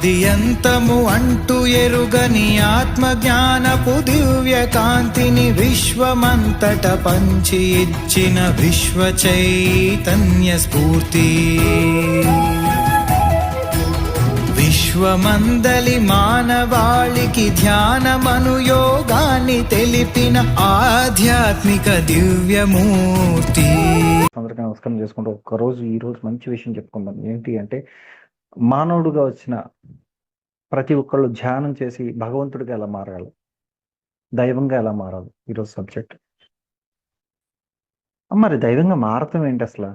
ఆది అంతము అంటూ ఎరుగని ఆత్మజ్ఞానపు దివ్య కాంతిని విశ్వమంతట పంచి ఇచ్చిన విశ్వ చైతన్య స్ఫూర్తి. విశ్వమందలి మానవాళికి ధ్యానమను యోగాన్ని తెలిపిన ఆధ్యాత్మిక దివ్యమూర్తి. అందరికీ నమస్కారం చేసుకుంటూ ఈరోజు మంచి విషయం చెప్పుకుందాం. ఏంటి అంటే, మానవుడిగా వచ్చిన ప్రతి ఒక్కళ్ళు ధ్యానం చేసి భగవంతుడిగా ఎలా మారాలి, దైవంగా ఎలా మారాలి, ఈరోజు సబ్జెక్ట్. మరి దైవంగా మారటం ఏంటి అసలు?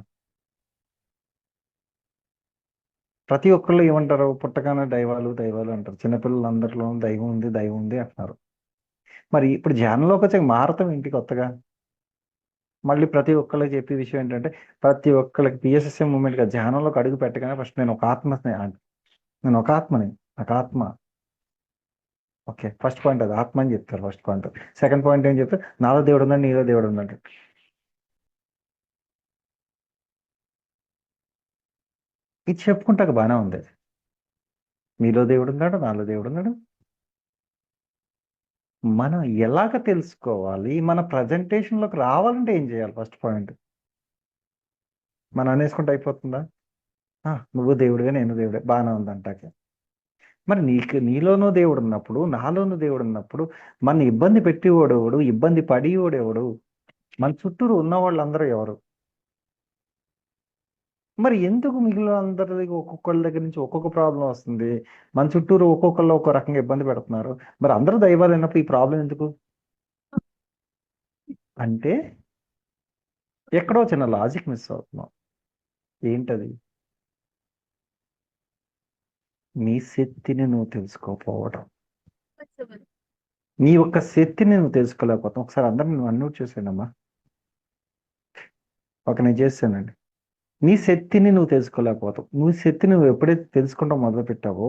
ప్రతి ఒక్కళ్ళు ఏమంటారు, పుట్టగానే దైవాలు దైవాలు అంటారు. చిన్నపిల్లలు అందరిలో దైవం ఉంది దైవం ఉంది అంటున్నారు. మరి ఇప్పుడు ధ్యానంలోకి వచ్చాక మారటం ఏంటి కొత్తగా? మళ్ళీ ప్రతి ఒక్కళ్ళకి చెప్పే విషయం ఏంటంటే, ప్రతి ఒక్కళ్ళకి పిఎస్ఎస్ఎం మూమెంట్గా ధ్యానంలోకి అడుగు పెట్టగానే ఫస్ట్ నేను ఒక ఆత్మని, నాకు ఆత్మ. ఓకే, ఫస్ట్ పాయింట్ అది, ఆత్మ అని చెప్తారు ఫస్ట్ పాయింట్. సెకండ్ పాయింట్ ఏం చెప్తారు, నాలో దేవుడు ఉన్నాడు నీలో దేవుడు ఉన్నాడు. ఇది చెప్పుకుంటాక బాగానే ఉంది. మీలో దేవుడు ఉన్నాడు, నాలో దేవుడు ఉన్నాడు. మనం ఎలాగ తెలుసుకోవాలి? మన ప్రజెంటేషన్లోకి రావాలంటే ఏం చేయాలి? ఫస్ట్ పాయింట్ మనం అనేసుకుంటే అయిపోతుందా? నువ్వు దేవుడిగా నేను దేవుడే, బాగానే ఉందంటాకే. మరి నీలోనూ దేవుడు ఉన్నప్పుడు, నాలోనూ దేవుడు ఉన్నప్పుడు మన ఇబ్బంది పెట్టేవాడెవడు, ఇబ్బంది పడేవాడెవడు? మన చుట్టూరు ఉన్న వాళ్ళందరూ ఎవరు? మరి ఎందుకు మిగిలిన అందరి ఒక్కొక్కళ్ళ దగ్గర నుంచి ఒక్కొక్క ప్రాబ్లం వస్తుంది? మన చుట్టూరు ఒక్కొక్కళ్ళు ఒక్కో రకంగా ఇబ్బంది పెడుతున్నారు. మరి అందరూ దైవాలు అయినప్పుడు ఈ ప్రాబ్లం ఎందుకు? అంటే ఎక్కడో చిన్న లాజిక్ మిస్ అవుతున్నాం. ఏంటది? నీ శక్తిని నువ్వు తెలుసుకోకపోవడం, నీ యొక్క శక్తిని నువ్వు తెలుసుకోలేకపోతాం. ఒకసారి అందరిని నువ్వు అన్మ్యూట్ చేసానమ్మా. నేను చేశానండి. నీ శక్తిని నువ్వు తెలుసుకోలేకపోతావు. నువ్వు శక్తిని నువ్వు ఎప్పుడైతే తెలుసుకుంటావు మొదలు పెట్టావో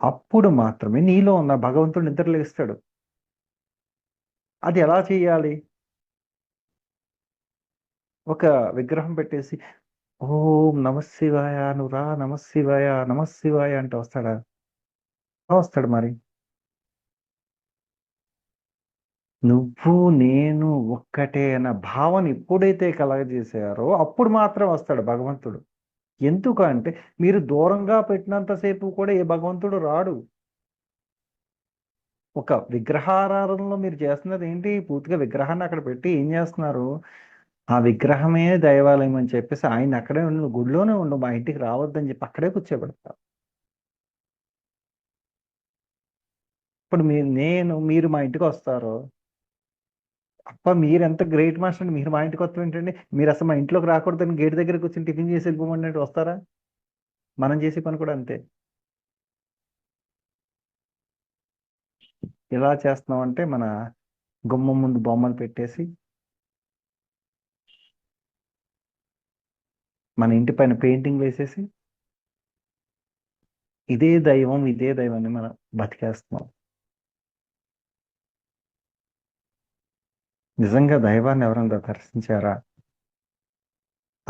అప్పుడు మాత్రమే నీలో ఉన్న భగవంతుడు నిద్రలేస్తాడు. అది ఎలా చేయాలి? ఒక విగ్రహం పెట్టేసి ఓం నమశివాయ నువ్వు రా, నమశివాయ నమశివాయ అంటే వస్తాడా? వస్తాడు. మరి నువ్వు నేను ఒక్కటే అన్న భావన ఎప్పుడైతే కలగజేసారో అప్పుడు మాత్రం వస్తాడు భగవంతుడు. ఎందుకంటే మీరు దూరంగా పెట్టినంతసేపు కూడా ఏ భగవంతుడు రాడు. ఒక విగ్రహారాధనలో మీరు చేస్తున్నది ఏంటి? పూర్తిగా విగ్రహాన్ని అక్కడ పెట్టి ఏం చేస్తున్నారు? ఆ విగ్రహమే దైవాలయం అని చెప్పేసి ఆయన అక్కడే ఉండు, గుడిలోనే ఉండు, మా ఇంటికి రావద్దని చెప్పి అక్కడే కూర్చోబెడతారు. ఇప్పుడు మీరు మా ఇంటికి వస్తారు. మీరు ఎంత గ్రేట్ మాస్టర్ అండి, మీరు మా ఇంటికి వస్తాం ఏంటండి? మీరు అసలు మా ఇంట్లోకి రాకూడదని గేట్ దగ్గర కూర్చొని టిఫిన్ చేసి వెళ్ళిపోమంటే వస్తారా? మనం చేసే పని కూడా అంతే. ఎలా చేస్తున్నాం అంటే, మన గుమ్మం ముందు బొమ్మలు పెట్టేసి, మన ఇంటి పైన పెయింటింగ్ వేసేసి ఇదే దైవం అని మనం బతికేస్తున్నాం. నిజంగా దైవాన్ని ఎవరైనా దర్శించారా?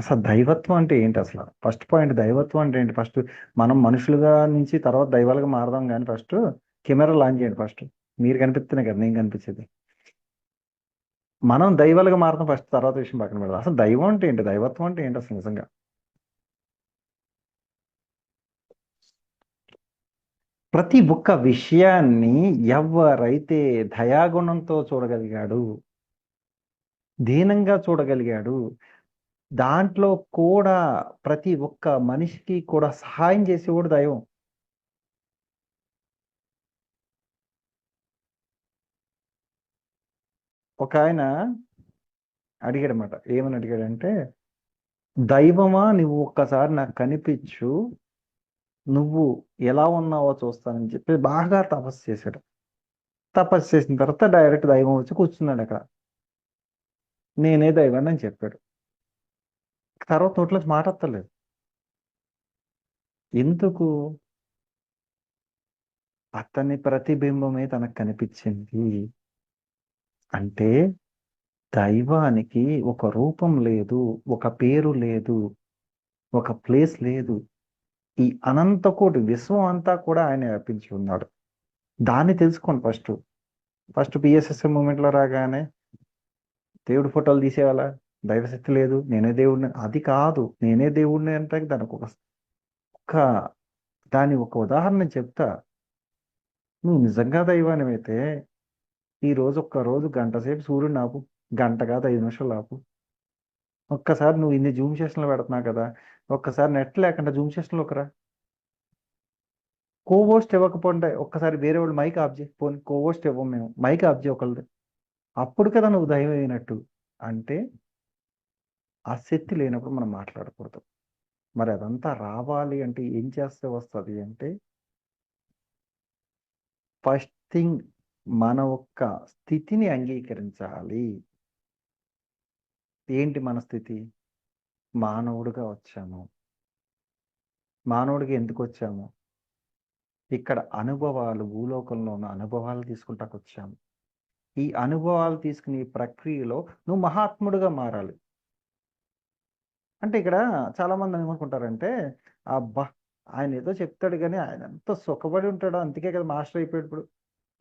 అసలు దైవత్వం అంటే ఏంటి? అసలు ఫస్ట్ పాయింట్, దైవత్వం అంటే ఏంటి? ఫస్ట్ మనం మనుషులుగా నుంచి తర్వాత దైవాలుగా మారదాం. కానీ ఫస్ట్ కెమెరా లాంచ్ చేయండి. ఫస్ట్ మీరు కనిపిస్తేనే కదా నేను కనిపించేది. మనం దైవాలుగా మారదాం ఫస్ట్, తర్వాత విషయం పక్కన పెడదాం. అసలు దైవం అంటే ఏంటి, దైవత్వం అంటే ఏంటి అసలు నిజంగా? ప్రతి ఒక్క విషయాన్ని ఎవరైతే దయాగుణంతో చూడగలిగాడు, దీనంగా చూడగలిగాడు, దాంట్లో కూడా ప్రతి ఒక్క మనిషికి కూడా సహాయం చేసేవాడు దైవం. ఒక ఆయన అడిగాడనమాట. ఏమని అడిగాడంటే, దైవమా నువ్వు ఒక్కసారి నాకు కనిపించు, నువ్వు ఎలా ఉన్నావో చూస్తానని చెప్పి బాగా తపస్సు చేశాడు. తపస్సు చేసిన తర్వాత డైరెక్ట్ దైవం వచ్చి కూర్చున్నాడు అక్కడ. నేనే దైవాన్ని అని చెప్పాడు. తర్వాత నోట్లో మాట్లాడతలేదు. ఎందుకు? అతని ప్రతిబింబమే తనకు కనిపించింది. అంటే దైవానికి ఒక రూపం లేదు, ఒక పేరు లేదు, ఒక ప్లేస్ లేదు. ఈ అనంత కోటి విశ్వం అంతా కూడా ఆయన వ్యాపించి ఉన్నాడు. దాన్ని తెలుసుకోండి ఫస్ట్. ఫస్ట్ పిఎస్ఎస్ఎం మూమెంట్లో రాగానే దేవుడి ఫోటోలు తీసేవాళ్ళ, దైవశక్తి లేదు, నేనే దేవుడిని, అది కాదు. నేనే దేవుడిని అంటే దానికి ఒక దాని ఒక ఉదాహరణ చెప్తా. నువ్వు నిజంగా దైవానివైతే ఈ రోజు ఒక్క రోజు గంట సేపు సూర్యుడిని ఆపు, గంట కాదు 5 నిమిషాలు ఆపు. ఒక్కసారి నువ్వు ఇన్ని జూమ్ సెషన్లు పెడుతున్నావు కదా, ఒక్కసారి నెట్ లేకుండా జూమ్ సెషన్లోకి రా. కోవోస్ట్ ఇవ్వకపోతే ఒక్కసారి వేరే వాళ్ళు మైక్ ఆఫ్ చేయి, పోనీ కోవోస్ట్ ఇవ్వం మేము, మైక్ ఆఫ్ చేయి ఒకళ్ళది. అప్పుడు కదా నువ్వు దైవం అయినట్టు. అంటే ఆ శక్తి లేనప్పుడు మనం మాట్లాడకూడదు. మరి అదంతా రావాలి అంటే ఏం చేస్తే వస్తుంది అంటే, ఫస్ట్ థింగ్ మన ఒక్క స్థితిని అంగీకరించాలి. ఏంటి మన స్థితి? మానవుడిగా వచ్చాము. మానవుడిగా ఎందుకు వచ్చాము? ఇక్కడ అనుభవాలు, భూలోకంలో ఉన్న అనుభవాలు తీసుకుంటాకు వచ్చాము. ఈ అనుభవాలు తీసుకునే ప్రక్రియలో నువ్వు మహాత్ముడిగా మారాలి. అంటే ఇక్కడ చాలా మంది ఏమనుకుంటారంటే, అబ్బా ఆయన ఏదో చెప్తాడు కానీ ఆయన ఎంత సుఖపడి ఉంటాడో, అందుకే కదా మాస్టర్ అయిపోయాడు. ఇప్పుడు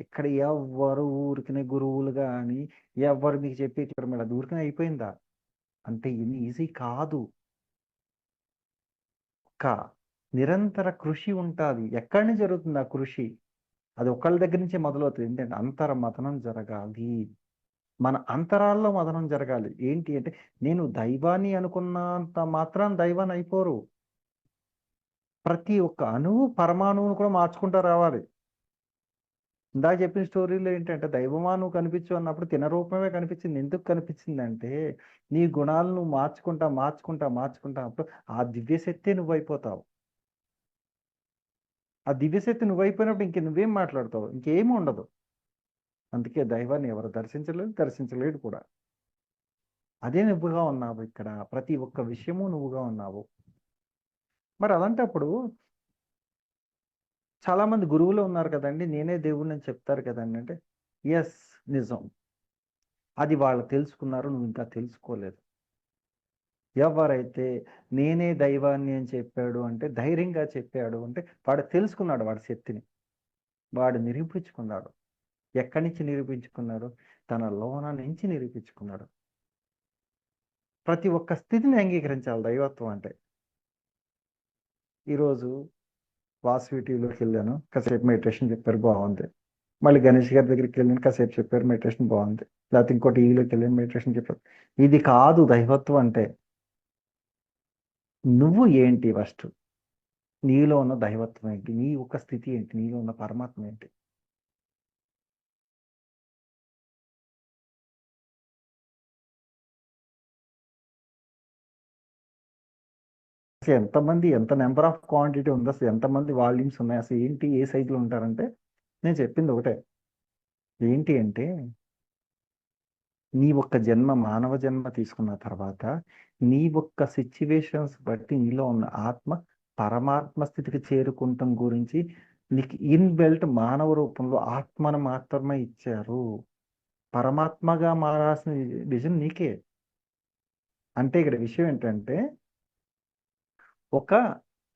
ఇక్కడ ఎవ్వరు ఊరికనే గురువులు కానీ ఎవ్వరు మీకు చెప్పి ఇక్కడ అది ఊరికనే అయిపోయిందా అంటే ఇది ఈజీ కాదు. ఒక నిరంతర కృషి ఉంటుంది. ఎక్కడి నుంచి జరుగుతుంది ఆ కృషి? అది ఒకళ్ళ దగ్గర నుంచే మొదలవుతుంది. ఏంటంటే అంతర మథనం జరగాలి. మన అంతరాల్లో మథనం జరగాలి. ఏంటి అంటే, నేను దైవాన్ని అనుకున్నంత మాత్రం దైవాన్ని అయిపోరు. ప్రతి ఒక్క అణువు పరమాణువును కూడా మార్చుకుంటూ రావాలి. ఇందాక చెప్పిన స్టోరీలో ఏంటంటే, దైవమా నువ్వు కనిపించు అన్నప్పుడు తిన రూపమే కనిపించింది. ఎందుకు కనిపించింది అంటే, నీ గుణాలను నువ్వు మార్చుకుంటా అప్పుడు ఆ దివ్యశక్తి నువ్వు అయిపోతావు. ఆ దివ్యశక్తి నువ్వు అయిపోయినప్పుడు ఇంక నువ్వేం మాట్లాడతావు? ఇంకేమీ ఉండదు. అందుకే దైవాన్ని ఎవరు దర్శించలేడు కూడా. అదే నువ్వుగా ఉన్నావు. ఇక్కడ ప్రతి ఒక్క విషయము నువ్వుగా ఉన్నావు. మరి అలాంటప్పుడు చాలా మంది గురువులు ఉన్నారు కదండి, నేనే దేవుడిని అని చెప్తారు కదండి. అంటే ఎస్, నిజం. అది వాళ్ళు తెలుసుకున్నారు, నువ్వు ఇంకా తెలుసుకోలేదు. ఎవరైతే నేనే దైవాన్ని అని చెప్పాడు అంటే, ధైర్యంగా చెప్పాడు అంటే, వాడు తెలుసుకున్నాడు వాడి శక్తిని, వాడు నిరూపించుకున్నాడు. ఎక్కడి నుంచి నిరూపించుకున్నాడు? తన లోన నుంచి నిరూపించుకున్నాడు. ప్రతి ఒక్క స్థితిని అంగీకరించాలి దైవత్వం అంటే. ఈరోజు వాసవి టీవీలోకి వెళ్ళాను, కాసేపు మెడిటేషన్ చెప్పారు, బాగుంది. మళ్ళీ గణేష్ గారి దగ్గరికి వెళ్ళాను, కాసేపు చెప్పారు, మెడిటేషన్ బాగుంది. లేకపోతే ఇంకో టీవీలోకి వెళ్ళాను, మెడిటేషన్ చెప్పారు. ఇది కాదు దైవత్వం అంటే. నువ్వు ఏంటి ఫస్ట్? నీలో ఉన్న దైవత్వం ఏంటి? నీ యొక్క స్థితి ఏంటి? నీలో ఉన్న పరమాత్మ ఏంటి? అసలు ఎంతమంది, ఎంత నెంబర్ ఆఫ్ క్వాంటిటీ ఉంది, అసలు ఎంతమంది వాల్యూమ్స్ ఉన్నాయి, అసలు ఏంటి, ఏ సైజులో ఉంటారంటే, నేను చెప్పింది ఒకటే. ఏంటి అంటే, నీ ఒక్క జన్మ, మానవ జన్మ తీసుకున్న తర్వాత నీ ఒక్క సిచ్యువేషన్స్ బట్టి నీలో ఉన్న ఆత్మ పరమాత్మ స్థితికి చేరుకుంటాం గురించి నీకు ఇన్బెల్ట్ మానవ రూపంలో ఆత్మను మాత్రమే ఇచ్చారు. పరమాత్మగా మారాల్సిన విజన్ నీకే. అంటే ఇక్కడ విషయం ఏంటంటే, ఒక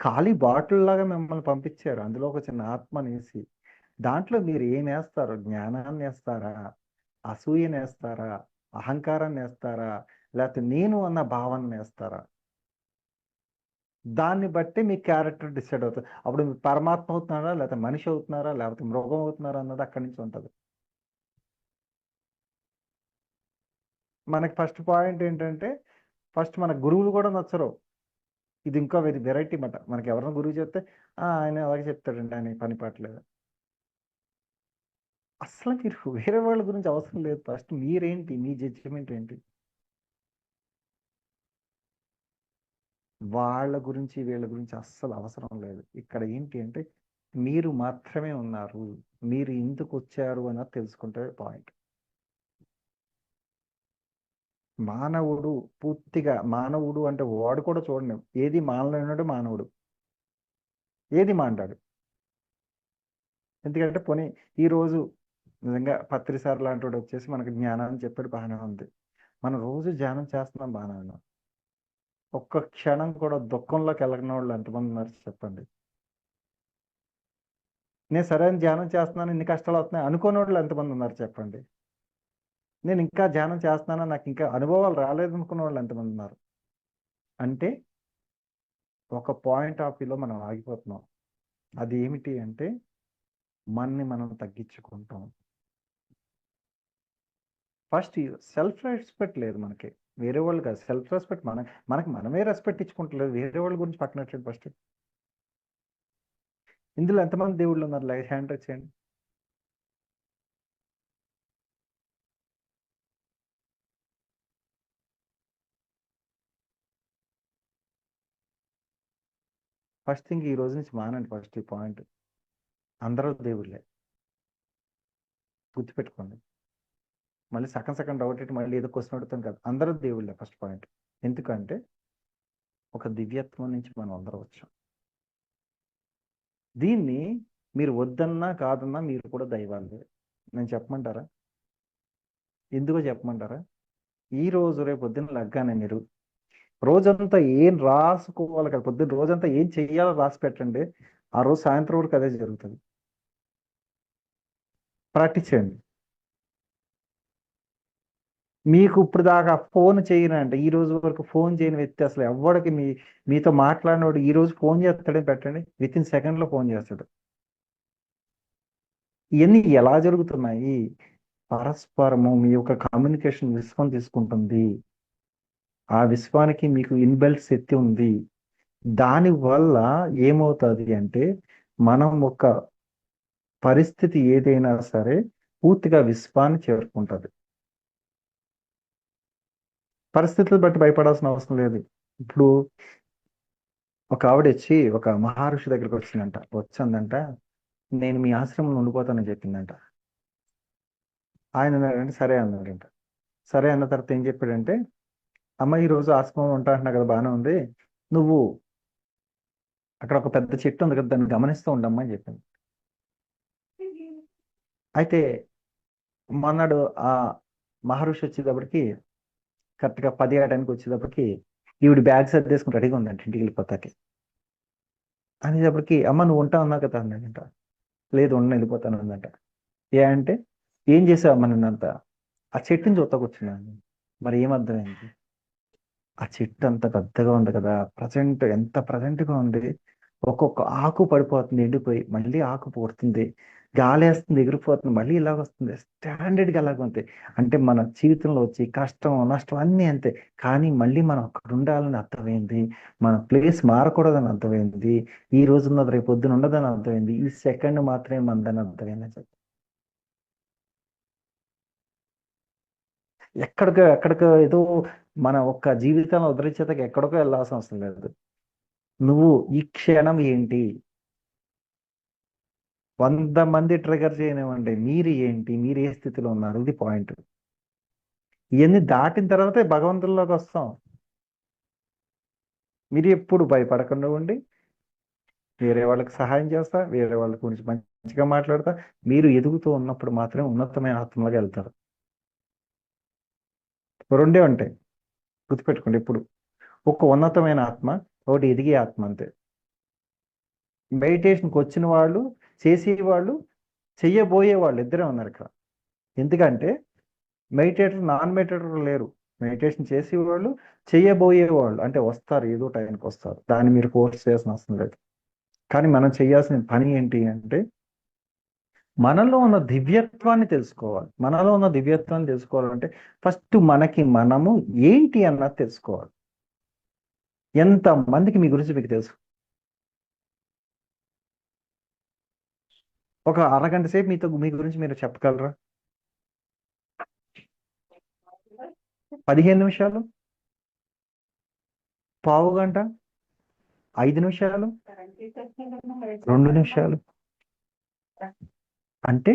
ఖాళీ బాటిల్ లాగా మిమ్మల్ని పంపించారు, అందులో ఒక చిన్న ఆత్మనేసి. దాంట్లో మీరు ఏం వేస్తారు? జ్ఞానాన్ని వేస్తారా, అసూయని వేస్తారా, అహంకారాన్ని వేస్తారా, లేకపోతే నేను అన్న భావన వేస్తారా? దాన్ని బట్టి మీ క్యారెక్టర్ డిసైడ్ అవుతుంది. అప్పుడు మీరు పరమాత్మ అవుతున్నారా, లేకపోతే మనిషి అవుతున్నారా, లేకపోతే మృగం అవుతున్నారా అన్నది అక్కడి నుంచి ఉంటుంది. మనకి ఫస్ట్ పాయింట్ ఏంటంటే, ఫస్ట్ మన గురువులు కూడా నచ్చరు. ఇది ఇంకో వెరైటీ మాట. మనకి ఎవరైనా గురువు చెప్తే ఆయన అలాగే చెప్తాడండి, ఆయన పని పాటలేదు. అసలు మీరు వేరే వాళ్ళ గురించి అవసరం లేదు. ఫస్ట్ మీరేంటి, మీ జడ్జిమెంట్ ఏంటి? వాళ్ళ గురించి వీళ్ళ గురించి అస్సలు అవసరం లేదు. ఇక్కడ ఏంటి అంటే, మీరు మాత్రమే ఉన్నారు, మీరు ఎందుకు వచ్చారు అన్నది తెలుసుకుంటే పాయింట్. మానవుడు పూర్తిగా మానవుడు అంటే వాడు కూడా చూడండి, ఏది మానలేనాడు మానవుడు, ఏది మాంటాడు. ఎందుకంటే పోనీ ఈరోజు నిజంగా పత్రిసార్ లాంటి వాడు వచ్చేసి మనకి జ్ఞానాన్ని చెప్పాడు, బాగానే ఉంది. మనం రోజు ధ్యానం చేస్తున్నాం, బాగానే ఉన్నాం. ఒక్క క్షణం కూడా దుఃఖంలోకి వెళ్ళగిన వాళ్ళు ఎంతమంది ఉన్నారు చెప్పండి? నేను సరైన ధ్యానం చేస్తున్నాను, ఇన్ని కష్టాలు వస్తున్నాయి అనుకోని వాళ్ళు ఎంతమంది ఉన్నారు చెప్పండి? నేను ఇంకా ధ్యానం చేస్తున్నాను, నాకు ఇంకా అనుభవాలు రాలేదు అనుకున్న వాళ్ళు ఎంతమంది ఉన్నారు? అంటే ఒక పాయింట్ ఆఫ్ వ్యూలో మనం ఆగిపోతున్నాం. అది ఏమిటి అంటే మనని మనం తగ్గించుకుంటాం. ఫస్ట్ సెల్ఫ్ రెస్పెక్ట్ లేదు మనకి, వేరే వాళ్ళు కాదు. సెల్ఫ్ రెస్పెక్ట్ మనకి మనమే రెస్పెక్ట్ ఇచ్చుకుంటలేదు, వేరే వాళ్ళ గురించి పక్కనట్లేదు. ఫస్ట్ ఇందులో ఎంతమంది దేవుళ్ళు ఉన్నారు? లైక్ హ్యాండ్ టచ్ చేయండి. ఫస్ట్ థింగ్ ఈ రోజు నుంచి మానండి. ఫస్ట్ ఈ పాయింట్, అందరూ దేవుళ్ళే, గుర్తుపెట్టుకోండి. మళ్ళీ సగం సగం డౌట్ ఇట్టి మళ్ళీ ఏదో క్వశ్చన్ అడుగుతాం కదా, అందరూ దేవుళ్ళే ఫస్ట్ పాయింట్. ఎందుకంటే ఒక దివ్యత్వం నుంచి మనం అందరూ వచ్చాం. దీన్ని మీరు వద్దన్నా కాదన్నా మీరు కూడా దైవాలే. నేను చెప్పమంటారా? ఎందుకో చెప్పమంటారా? ఈ రోజు రేపు పొద్దున్న లగ్గానే మీరు రోజంతా ఏం రాసుకోవాలి కదా, పొద్దున్న రోజంతా ఏం చెయ్యాలో రాసి పెట్టండి, ఆ రోజు సాయంత్రం వరకు అదే జరుగుతుంది. ప్రాక్టీస్ చేయండి. మీకు ఇప్పుడు దాకా ఫోన్ చేయనంటే ఈ రోజు వరకు ఫోన్ చేయని వ్యక్తి అసలు ఎవరికి మీతో మాట్లాడినవాడు ఈ రోజు ఫోన్ చేస్తాడని పెట్టండి, విత్ ఇన్ సెకండ్లో ఫోన్ చేస్తాడు. ఇవన్నీ ఎలా జరుగుతున్నాయి? పరస్పరము మీ యొక్క కమ్యూనికేషన్ విశ్వం తీసుకుంటుంది. ఆ విశ్వానికి మీకు ఇన్బిల్ట్ శక్తి ఉంది. దాని వల్ల ఏమవుతుంది అంటే మనం ఒక పరిస్థితి ఏదైనా సరే పూర్తిగా విశ్వాన్ని చేరుకుంటుంది. పరిస్థితులు బట్టి భయపడాల్సిన అవసరం లేదు. ఇప్పుడు ఒక ఆవిడ వచ్చి ఒక మహర్షి దగ్గరికి వచ్చిందంట, నేను మీ ఆశ్రమంలో ఉండిపోతానని చెప్పిందంట. ఆయన అన్నాడంటే సరే అన్నాడంట. సరే అన్న తర్వాత ఏం చెప్పాడంటే, అమ్మ ఈరోజు ఆశ్రమం ఉంటా అంటున్నా కదా, బాగానే ఉంది, నువ్వు అక్కడ ఒక పెద్ద చెట్టు ఉంది కదా, దాన్ని గమనిస్తూ ఉండమ్మా అని చెప్పింది. అయితే మొన్నడు ఆ మహర్షి వచ్చేటప్పటికి కరెక్ట్గా 10 ఆ టైంకి వచ్చేటప్పటికి ఈవిడ బ్యాగ్ సర్దేసుకుని రెడీగా ఉందంట ఇంటికి వెళ్ళిపోతాకి. అనేటప్పటికి అమ్మ నువ్వు ఉంటా ఉన్నావు కదా అన్నాడంట. లేదు ఉండి వెళ్ళిపోతాను అందంట. ఏ అంటే ఏం చేసావు అమ్మ నిన్నంతా? ఆ చెట్టుని చూస్తాకు వచ్చినాను. మరి ఏమర్థమైంది? ఆ చెట్టు అంత పెద్దగా ఉంది కదా, ఎంత ప్రజెంట్గా ఉంది. ఒక్కొక్క ఆకు పడిపోతుంది ఎండిపోయి, మళ్ళీ ఆకు పుడుతుంది, గాలి వేస్తుంది ఎగిరిపోతుంది, మళ్ళీ ఇలాగ వస్తుంది. స్టాండర్డ్గా అలాగ ఉంది. అంటే మన జీవితంలో వచ్చి కష్టం నష్టం అన్నీ అంతే. కానీ మళ్ళీ మనం అక్కడ ఉండాలని అర్థమైంది, మన ప్లేస్ మారకూడదని అర్థమైంది, ఈ రోజు ఉన్నది రేపు పొద్దున ఉండదని అర్థమైంది, ఈ సెకండ్ మాత్రమే మందని అర్థమైంది. ఎక్కడికో ఏదో మన ఒక్క జీవితంలో ఉద్ధరించేతకి ఎక్కడికో వెళ్ళాల్సిన అవసరం లేదు. నువ్వు ఈ క్షణం ఏంటి? 100 మంది ట్రిగర్ చేయనివ్వండి, మీరు ఏంటి, మీరు ఏ స్థితిలో ఉన్నారు, ఇది పాయింట్. ఇవన్నీ దాటిన తర్వాతే భగవంతుల్లోకి వస్తాం. మీరు ఎప్పుడు భయపడకుండా ఉండి వేరే వాళ్ళకి సహాయం చేస్తా, వేరే వాళ్ళ గురించి మంచిగా మాట్లాడతా, మీరు ఎదుగుతూ ఉన్నప్పుడు మాత్రమే ఉన్నతమైన ఆత్మలోకి వెళ్తారు. రెండే ఉంటాయి, గుర్తుపెట్టుకోండి. ఇప్పుడు ఒక ఉన్నతమైన ఆత్మ, ఒకటి ఎదిగే ఆత్మ, అంతే. మెడిటేషన్కి వచ్చిన వాళ్ళు, చేసేవాళ్ళు, చెయ్యబోయే వాళ్ళు ఇద్దరే ఉన్నారు ఇక్కడ. ఎందుకంటే మెడిటేటర్ నాన్ మెడిటేటర్ లేరు. మెడిటేషన్ చేసేవాళ్ళు, చెయ్యబోయేవాళ్ళు అంటే వస్తారు, ఏదో టైంకి వస్తారు, దాన్ని మీరు ఫోర్స్ చేయాల్సిన అవసరం లేదు. కానీ మనం చేయాల్సిన పని ఏంటి అంటే మనలో ఉన్న దివ్యత్వాన్ని తెలుసుకోవాలి. మనలో ఉన్న దివ్యత్వాన్ని తెలుసుకోవాలంటే ఫస్ట్ మనకి మనము ఏంటి అన్నది తెలుసుకోవాలి. ఎంత మందికి మీ గురించి మీకు తెలుసు? ఒక అరగంట సేపు మీ గురించి మీరు చెప్పగలరా? 15 నిమిషాలు, పావు గంట, 5 నిమిషాలు, 2 నిమిషాలు, అంటే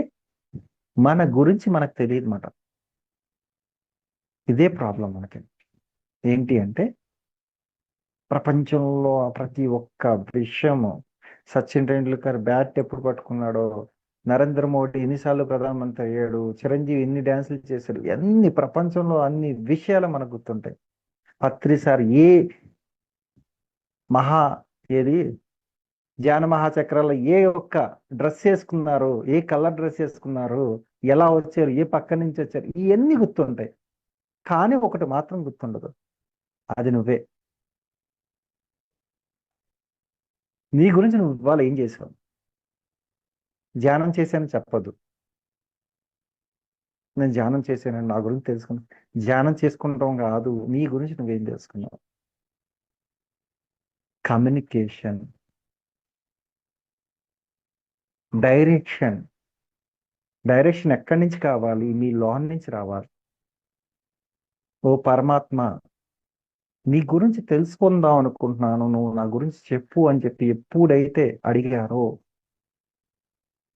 మన గురించి మనకు తెలియదు మాట. ఇదే ప్రాబ్లం మనకి. ఏంటి అంటే ప్రపంచంలో ప్రతి ఒక్క విషయము, సచిన్ టెండూల్కర్ బ్యాట్ ఎప్పుడు పట్టుకున్నాడో, నరేంద్ర మోడీ ఎన్నిసార్లు ప్రధానమంత్రి అయ్యాడు, చిరంజీవి ఎన్ని డ్యాన్సులు చేశాడు, అన్ని ప్రపంచంలో అన్ని విషయాలు మనకు గుర్తుంటాయి. పత్రిసారి ఏ మహా ఏది ధ్యాన మహాచక్రాల్లో ఏ ఒక్క డ్రెస్ వేసుకున్నారు, ఏ కలర్ డ్రెస్ వేసుకున్నారు, ఎలా వచ్చారు, ఏ పక్క నుంచి వచ్చారు, ఇవన్నీ గుర్తుంటాయి. కానీ ఒకటి మాత్రం గుర్తుండదు, అది నువ్వే. నీ గురించి నువ్వు ఇవాళ ఏం చేసావు. ధ్యానం చేశాను చెప్పదు, నేను ధ్యానం చేశాను నా గురించి తెలుసుకున్నా. ధ్యానం చేసుకుంటాం కాదు, నీ గురించి నువ్వేం తెలుసుకున్నావు. Communication, direction. డైరెక్షన్ ఎక్కడి నుంచి కావాలి, మీ లోన్ నుంచి రావాలి. ఓ పరమాత్మ, నీ గురించి తెలుసుకుందాం అనుకుంటున్నాను, నువ్వు నా గురించి చెప్పు అని చెప్పి ఎప్పుడైతే అడిగారో,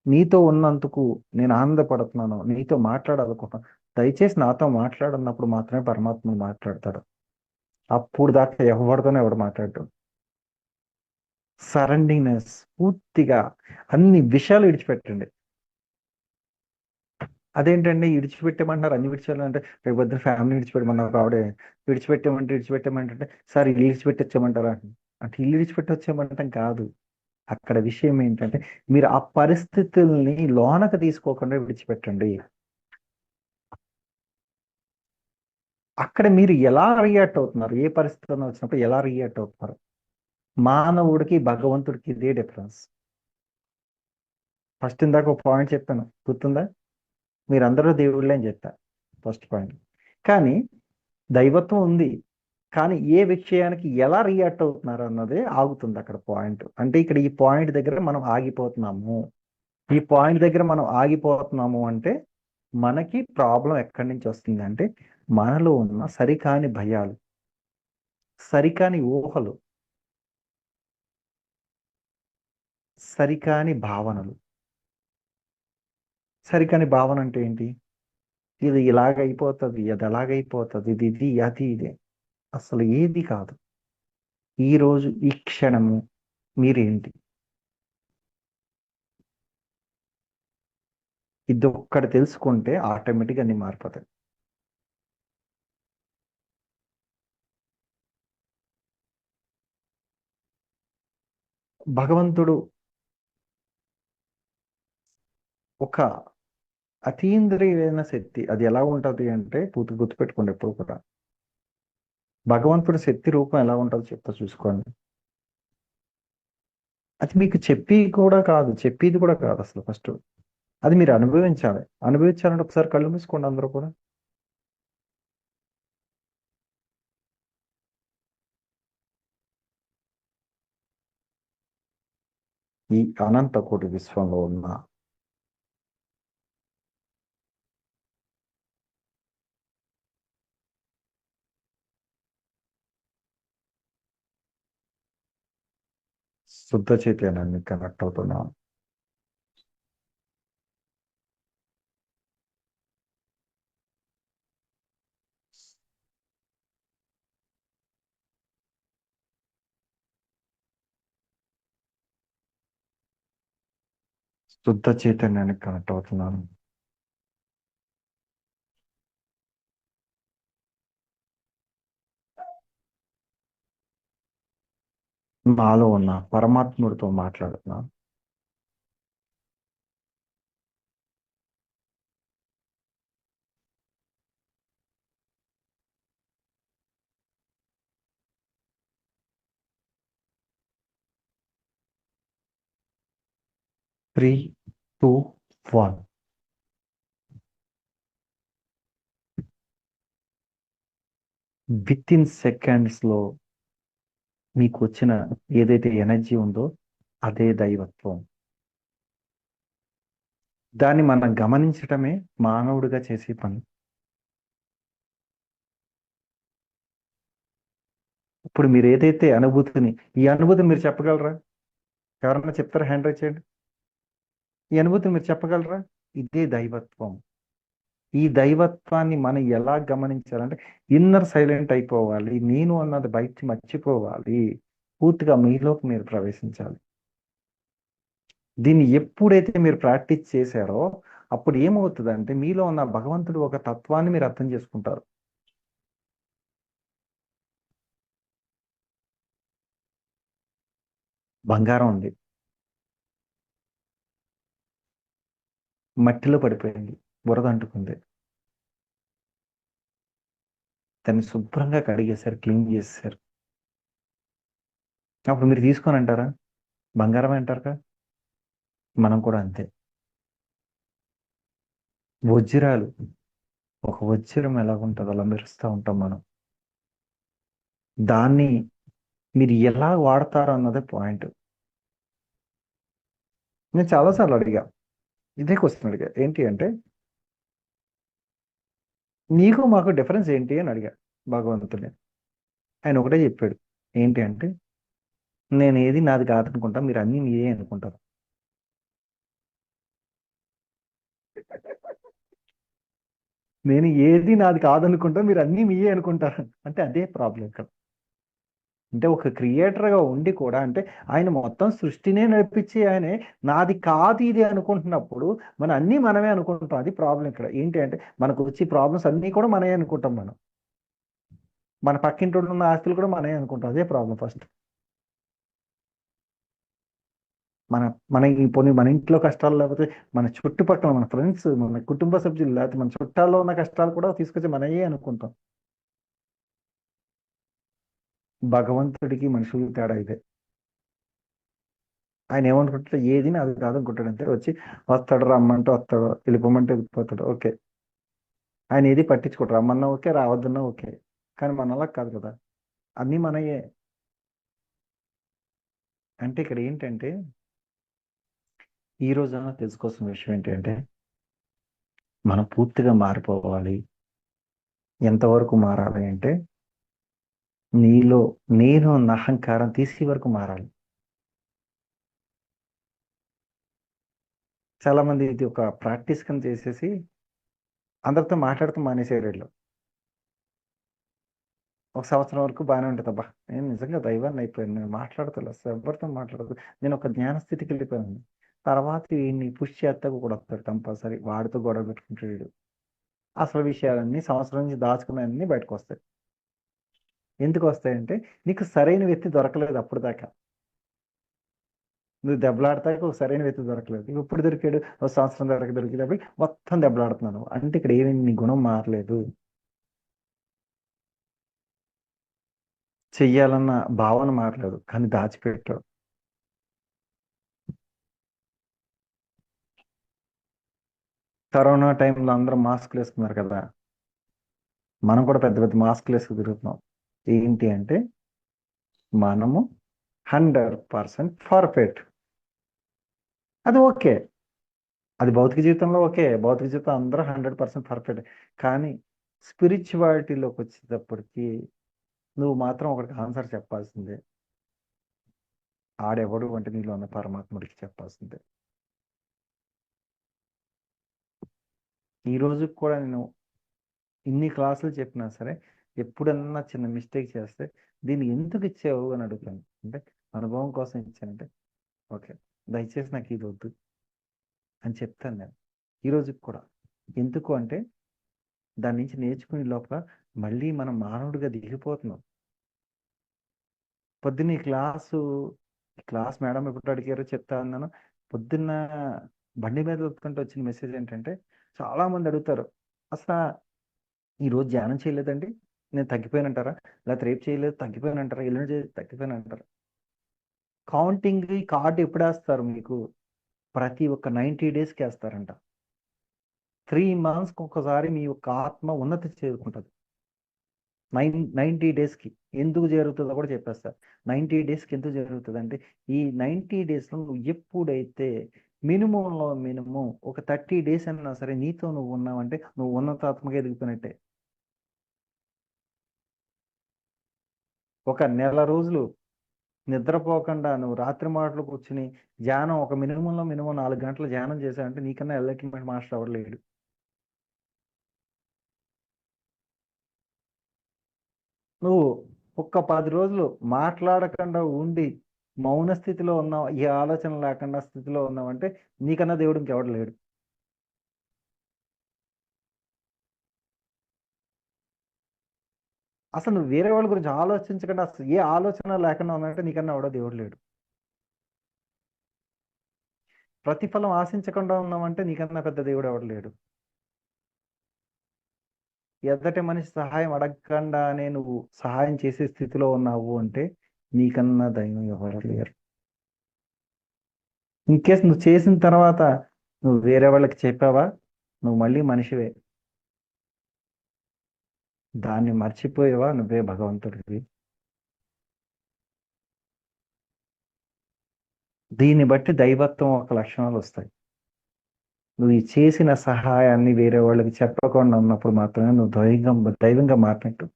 నీతో ఉన్నందుకు నేను ఆనందపడుతున్నాను, నీతో మాట్లాడాలనుకుంటున్నాను, దయచేసి నాతో మాట్లాడన్నప్పుడు మాత్రమే పరమాత్మ మాట్లాడతాడు. అప్పుడు దాకా ఎవరితోనే ఎవడు మాట్లాడటం. సరెండింగ్నెస్, పూర్తిగా అన్ని విషయాలు విడిచిపెట్టండి. అదేంటండి విడిచిపెట్టేమంటున్నారు, అన్ని విడిచాలి అంటే రేపు పొద్దున ఫ్యామిలీ విడిచిపెట్టమన్నారు ఆవిడే, విడిచిపెట్టేమంటే సార్ ఇల్లు విడిచిపెట్టొచ్చామంటారా అంటే ఇల్లు విడిచిపెట్టి వచ్చామంటాం కాదు. అక్కడ విషయం ఏంటంటే మీరు ఆ పరిస్థితుల్ని లోనకు తీసుకోకుండా విడిచిపెట్టండి. అక్కడ మీరు ఎలా రియాక్ట్ అవుతున్నారు, ఏ పరిస్థితుల్లో వచ్చినప్పుడు ఎలా రియాక్ట్ అవుతున్నారు. మానవుడికి భగవంతుడికి ఇదే డిఫరెన్స్. ఫస్ట్ ఇందాక ఒక పాయింట్ చెప్పాను, గుర్తుందా. మీరందరూ దేవుళ్ళే అని చెప్పా, ఫస్ట్ పాయింట్. కానీ దైవత్వం ఉంది, కానీ ఏ విషయానికి ఎలా రియాక్ట్ అవుతున్నారు అన్నదే ఆగుతుంది అక్కడ పాయింట్. అంటే ఇక్కడ ఈ పాయింట్ దగ్గర మనం ఆగిపోతున్నాము. ఈ పాయింట్ దగ్గర మనం ఆగిపోతున్నాము అంటే మనకి ప్రాబ్లం ఎక్కడి నుంచి వస్తుంది అంటే మనలో ఉన్న సరికాని భయాలు, సరికాని ఊహలు, సరికాని భావనలు. సరికాని భావన అంటే ఏంటి, ఇది ఇలాగైపోతుంది, అది అలాగైపోతుంది, ఇది అది ఇదే. అసలు ఏది కాదు. ఈరోజు ఈ క్షణము మీరేంటి, ఇది ఒక్కటి తెలుసుకుంటే ఆటోమేటిక్గా అన్ని మారిపోతాయి. భగవంతుడు ఒక అతీంద్రియమైన శక్తి. అది ఎలా ఉంటది అంటే పూర్తి గుర్తుపెట్టుకోండి ఎప్పుడు కూడా. భగవంతుడి శక్తి రూపం ఎలా ఉంటుందో చెప్తా చూసుకోండి. అది మీకు చెప్పేది కూడా కాదు అసలు. ఫస్ట్ అది మీరు అనుభవించాలి. అనుభవించాలంటే ఒకసారి కళ్ళు మూసుకోండి అందరూ కూడా. ఈ అనంత కోటి విశ్వంలో ఉన్న శుద్ధ చైతన్యాన్ని కనెక్ట్ అవుతున్నాం. శుద్ధ చైతన్యానికి కనెక్ట్ అవుతున్నాను. మాలో ఉన్న పరమాత్ముడితో మాట్లాడుతున్నాను. Three, two, one. With in seconds లో మీకు వచ్చిన ఏదైతే ఎనర్జీ ఉందో అదే దైవత్వం. దాన్ని మనం గమనించటమే మానవుడిగా చేసే పని. ఇప్పుడు మీరు ఏదైతే అనుభూతిని, ఈ అనుభూతిని మీరు చెప్పగలరా, ఎవరన్నా చెప్తారా, హ్యాండ్ రైజ్ చేయండి. ఈ అనుభూతిని మీరు చెప్పగలరా, ఇదే దైవత్వం. ఈ దైవత్వాన్ని మనం ఎలా గమనించాలంటే ఇన్నర్ సైలెంట్ అయిపోవాలి, నేను అన్నది బయట మర్చిపోవాలి, పూర్తిగా మీలోకి మీరు ప్రవేశించాలి. దీన్ని ఎప్పుడైతే మీరు ప్రాక్టీస్ చేశారో అప్పుడు ఏమవుతుందంటే మీలో ఉన్న భగవంతుడు ఒక తత్వాన్ని మీరు అర్థం చేసుకుంటారు. బంగారం ఉంది, మట్టిలో పడిపోయింది, బురద అంటుకుంది. దాన్ని శుభ్రంగా కడిగేశారు, క్లీన్ చేసేసారు. అప్పుడు మీరు తీసుకొని అంటారా? బంగారం అంటారుగా. మనం కూడా అంతే. వజ్రాలు, ఒక వజ్రం ఎలాగుంటుందో అలా మెరుస్తూ ఉంటాం మనం. దాన్ని మీరు ఎలా వాడతారు అన్నదే పాయింట్. నేను చాలాసార్లు అడిగా, ఇదే క్వశ్చన్ అడిగా, ఏంటి అంటే నీకు మాకు డిఫరెన్స్ ఏంటి అని అడిగా భగవంతుని. ఆయన ఒకటే చెప్పాడు, ఏంటి అంటే నేను ఏది నాది కాదనుకుంటా, మీరు అన్నీ మీరే అనుకుంటారు. నేను ఏది నాది కాదనుకుంటా, మీరు అన్నీ మీయే అనుకుంటారు. అంటే అదే ప్రాబ్లం ఇక్కడ. అంటే ఒక క్రియేటర్గా ఉండి కూడా, అంటే ఆయన మొత్తం సృష్టినే నడిపించి ఆయనే నాది కాదు ఇది అనుకుంటున్నప్పుడు మనం అన్నీ మనమే అనుకుంటాం. అది ప్రాబ్లం ఇక్కడ. ఏంటి అంటే మనకు వచ్చే ప్రాబ్లమ్స్ అన్నీ కూడా మనమే అనుకుంటాం. మనం మన పక్కింటి ఉన్న ఆస్తులు కూడా మనమే అనుకుంటాం. అదే ప్రాబ్లం ఫస్ట్. మన మన పోనీ మన ఇంట్లో కష్టాలు, లేకపోతే మన చుట్టుపక్కల మన ఫ్రెండ్స్, మన కుటుంబ సభ్యులు, లేకపోతే మన చుట్టాల్లో ఉన్న కష్టాలు కూడా తీసుకొచ్చి మనయే అనుకుంటాం. భగవంతుడికి మనుషులకి తేడా ఇదే. ఆయన ఏమనుకుంటాడు, ఏది నాది కాదు అనుకుంటాడు. అంతే. వచ్చి వస్తాడు, రమ్మంటే వస్తాడు, వెళ్ళిపోమంటే వెళ్ళిపోతాడు. ఓకే. ఆయన ఏది పట్టించుకోడు. రమ్మన్నా ఓకే, రావద్దన్నా ఓకే. కానీ మనలా కాదు కదా, అన్నీ మనయే. అంటే ఇక్కడ ఏంటంటే ఈ రోజున తెలుసుకోవాల్సిన విషయం ఏంటి అంటే మనం పూర్తిగా మారిపోవాలి. ఎంతవరకు మారాలి అంటే నీలో నేను అన్న అహంకారం తీసే వరకు మారాలి. చాలా మంది ఇది ఒక ప్రాక్టీస్ కింద చేసేసి అందరితో మాట్లాడుతూ మానేసేయరు వీళ్ళు. ఒక సంవత్సరం వరకు బాగానే ఉంటుంది. అబ్బా, నేను నిజంగా దైవాన్ని అయిపోయాను, నేను మాట్లాడతాను, అసలు ఎవరితో మాట్లాడదు, నేను ఒక జ్ఞాన స్థితికి వెళ్ళిపోయాను. తర్వాత వీడిని పుష్ చేస్తాకు కూడా వస్తాడు కంపల్సరీ, వాడితో గొడవ పెట్టుకుంటాడు వీడు. అసలు విషయాలన్నీ సంవత్సరం నుంచి దాచుకున్నవన్నీ బయటకు వస్తాయి. ఎందుకు వస్తాయంటే నీకు సరైన వ్యక్తి దొరకలేదు అప్పుడు దాకా. నువ్వు దెబ్బలాడతాక ఒక సరైన వ్యక్తి దొరకలేదు. ఇప్పుడు దొరికాడు, ఒక సంవత్సరం దాకా దొరికేటప్పుడు మొత్తం దెబ్బలాడుతున్నాను అంటే ఇక్కడ ఏమి నీ గుణం మారలేదు. చెయ్యాలన్న భావన మారలేదు, కానీ దాచిపెట్టావు. కరోనా టైంలో అందరం మాస్క్లు వేసుకున్నారు కదా, మనం కూడా పెద్ద పెద్ద మాస్క్లు వేసుకు తిరుగుతున్నాం. ఏంటి అంటే మనము 100% పర్ఫెక్ట్. అది ఓకే, అది భౌతిక జీవితంలో ఓకే, భౌతిక జీవితం అందరూ 100% పర్ఫెక్ట్. కానీ స్పిరిచువాలిటీలోకి వచ్చేటప్పటికి నువ్వు మాత్రం ఒకటికి ఆన్సర్ చెప్పాల్సిందే. ఆడెవడు అంటే నీలో ఉన్న పరమాత్ముడికి చెప్పాల్సిందే. ఈ రోజు కూడా నేను ఇన్ని క్లాసులు చెప్పినా సరే ఎప్పుడన్నా చిన్న మిస్టేక్ చేస్తే దీన్ని ఎందుకు ఇచ్చావు అని అడుగుతాను. అంటే అనుభవం కోసం ఇచ్చానంటే ఓకే, దయచేసి నాకు ఇది వద్దు అని చెప్తాను నేను ఈ రోజుకి కూడా. ఎందుకు అంటే దాని నుంచి నేర్చుకునే లోపల మళ్ళీ మనం మానవుడిగా దిగిపోతున్నాం. పొద్దున్న క్లాస్ మేడం ఎప్పుడు అడిగారో చెప్తా అన్నాను. పొద్దున్న బండి మీద వస్తుంటే వచ్చిన మెసేజ్ ఏంటంటే చాలా మంది అడుగుతారు, అసలు ఈ రోజు ధ్యానం చేయలేదండి, నేను తగ్గిపోయానంటారా? లేకపోతే రేపు చేయలేదు తగ్గిపోయానంటారా? ఎల్లుండి చేయలేదు తగ్గిపోయానంటారా? కౌంటింగ్ కార్డు ఎప్పుడు వేస్తారు మీకు? ప్రతి ఒక్క 90 డేస్కి వేస్తారంట. 3 మంత్స్కి ఒకసారి మీ యొక్క ఆత్మ ఉన్నతి చేరుకుంటుంది. 90 డేస్కి ఎందుకు జరుగుతుందో కూడా చెప్పేస్తారు. 90 డేస్కి ఎందుకు జరుగుతుంది అంటే ఈ 90 డేస్లో నువ్వు ఎప్పుడైతే మినిమంలో మినిమం ఒక 30 డేస్ అయినా సరే నీతో నువ్వు ఉన్నావంటే నువ్వు ఉన్నతాత్మగా ఎదిగిపోయినట్టే. ఒక నెల రోజులు నిద్రపోకుండా నువ్వు రాత్రి మాటలు కూర్చుని ధ్యానం, ఒక మినిమంలో మినిమం 4 గంటలు ధ్యానం చేశావంటే నీకన్నా ఎన్లైట్మెంట్ మాస్టర్ ఎవరు లేడు. నువ్వు ఒక్క 10 రోజులు మాట్లాడకుండా ఉండి మౌన స్థితిలో ఉన్నావు, ఏ ఆలోచన లేకుండా స్థితిలో ఉన్నావంటే నీకన్నా దేవుడు ఇంకెవడు లేడు. అసలు నువ్వు వేరే వాళ్ళ గురించి ఆలోచించకుండా అసలు ఏ ఆలోచన లేకుండా ఉన్నావంటే నీకన్నా ఎవడో దేవుడు లేడు. ప్రతిఫలం ఆశించకుండా ఉన్నామంటే నీకన్నా పెద్ద దేవుడు ఎవడు లేడు. ఎద్దటి మనిషి సహాయం అడగకుండానే నువ్వు సహాయం చేసే స్థితిలో ఉన్నావు అంటే నీకన్నా దైవం ఎవరు లేరు. ఇన్ కేస్ నువ్వు చేసిన తర్వాత నువ్వు వేరే వాళ్ళకి చెప్పావా, నువ్వు మళ్ళీ మనిషివే. దాన్ని మర్చిపోయేవా, నువ్వే భగవంతుడివి. దీన్ని బట్టి దైవత్వం ఒక లక్షణాలు వస్తాయి. నువ్వు ఈ చేసిన సహాయాన్ని వేరే వాళ్ళకి చెప్పకుండా ఉన్నప్పుడు మాత్రమే నువ్వు దైవంగా మారినట్టు.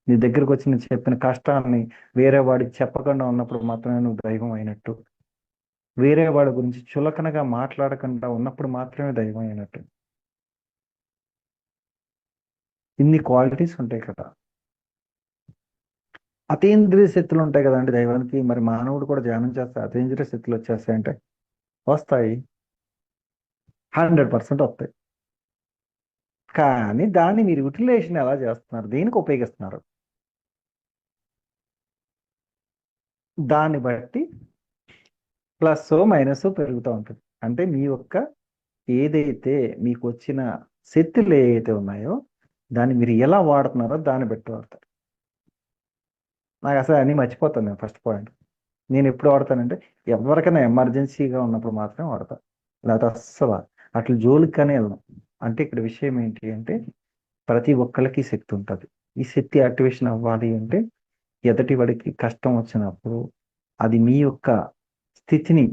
నీ దగ్గరకు వచ్చి నేను చెప్పిన కష్టాన్ని వేరే వాడికి చెప్పకుండా ఉన్నప్పుడు మాత్రమే నువ్వు దైవం అయినట్టు. వేరే వాడి గురించి చులకనగా మాట్లాడకుండా ఉన్నప్పుడు మాత్రమే దైవం అయినట్టు. ఇన్ని క్వాలిటీస్ ఉంటాయి కదా. అతీంద్రియ శక్తులు ఉంటాయి కదండి దైవానికి. మరి మానవుడు కూడా ధ్యానం చేస్తే అతీంద్రియ శక్తులు వచ్చేస్తాయంటే వస్తాయి, 100% వస్తాయి. కానీ దాన్ని మీరు యూటిలైజేషన్ ఎలా చేస్తున్నారు, దేనికి ఉపయోగిస్తున్నారు, దాన్ని బట్టి ప్లస్ మైనస్ పెరుగుతూ ఉంటుంది. అంటే మీ యొక్క ఏదైతే మీకు వచ్చిన శక్తులు ఏవైతే ఉన్నాయో దాన్ని మీరు ఎలా వాడుతున్నారో దాన్ని బట్టి వాడతారు. నాకు అసలు అన్నీ మర్చిపోతాను నేను. ఫస్ట్ పాయింట్ నేను ఎప్పుడు వాడతానంటే ఎవరికైనా ఎమర్జెన్సీగా ఉన్నప్పుడు మాత్రమే వాడతాను. లేకపోతే అస్సలు అట్లా జోలికి వెళ్ళను. అంటే ఇక్కడ విషయం ఏంటి అంటే ప్రతి ఒక్కరికి శక్తి ఉంటుంది. ఈ శక్తి యాక్టివేషన్ అవ్వాలి అంటే ఎదటి వాడికి కష్టం వచ్చినప్పుడు అది మీ యొక్క స్థితిని